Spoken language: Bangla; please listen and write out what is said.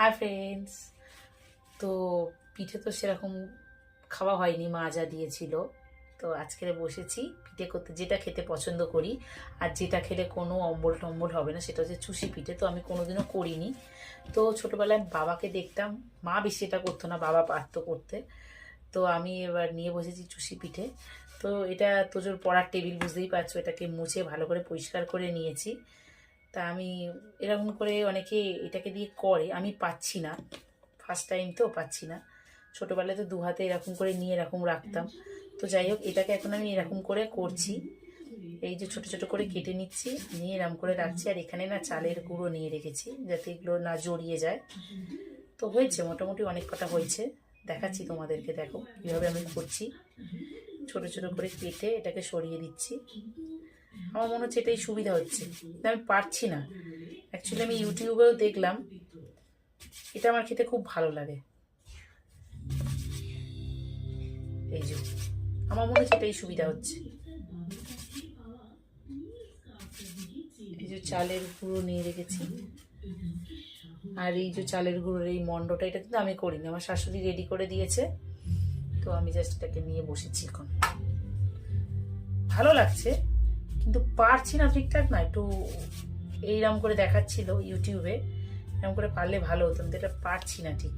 Hi friends. তো পিঠে তো সেরকম খাওয়া হয়নি, মা যা দিয়েছিল। তো আজকে বসেছি পিঠে করতে, যেটা খেতে পছন্দ করি আর যেটা খেলে কোনো অম্বল টম্বল হবে না, সেটা হচ্ছে চুষি পিঠে। তো আমি কোনোদিনও করিনি। তো ছোটোবেলায় বাবাকে দেখতাম, মা বেশি এটা করতো না, বাবা পারতো করতে। তো আমি এবার নিয়ে বসেছি চুষি পিঠে। তো এটা তোজোর পড়ার টেবিল, বুঝতেই পারছো, এটাকে মুছে ভালো করে পরিষ্কার করে নিয়েছি। তা আমি এরকম করে, অনেকে এটাকে দিয়ে করে, আমি পাচ্ছি না, ফার্স্ট টাইম তো পাচ্ছি না। ছোটোবেলায় তো দু হাতে এরকম করে নিয়ে এরকম রাখতাম। তো যাই হোক, এটাকে এখন আমি এরকম করে করছি। এই যে ছোট ছোট করে কেটে নিচ্ছি, নিয়ে এরকম করে রাখছি। আর এখানে না চালের গুঁড়ো নিয়ে রেখেছি, যাতে এগুলো না জড়িয়ে যায়। তো হয়েছে, মোটামুটি অনেক কটা হয়েছে। দেখাচ্ছি তোমাদেরকে, দেখো কীভাবে আমি করছি। ছোট ছোট করে কেটে এটাকে সরিয়ে দিচ্ছি। আমার মনে হচ্ছে এটাই সুবিধা হচ্ছে, আমি পারছি না। অ্যাকচুয়ালি আমি ইউটিউবেও দেখলাম, এটা আমার খেতে খুব ভালো লাগে। এই যে আমার মনে হচ্ছে এটাই সুবিধা হচ্ছে। এই যে চালের গুঁড়ো নিয়ে রেখেছি, আর এই যে চালের গুঁড়োর এই মন্ডটা, এটা কিন্তু আমি করিনি, আমার শাশুড়ি রেডি করে দিয়েছে। তো আমি জাস্ট এটাকে নিয়ে বসেছি এখন। ভালো লাগছে, কিন্তু পারছি না ঠিকঠাক না। একটু এইরকম করে দেখাচ্ছিল ইউটিউবে, এরকম করে পারলে ভালো হতো, কিন্তু এটা পারছি না ঠিক।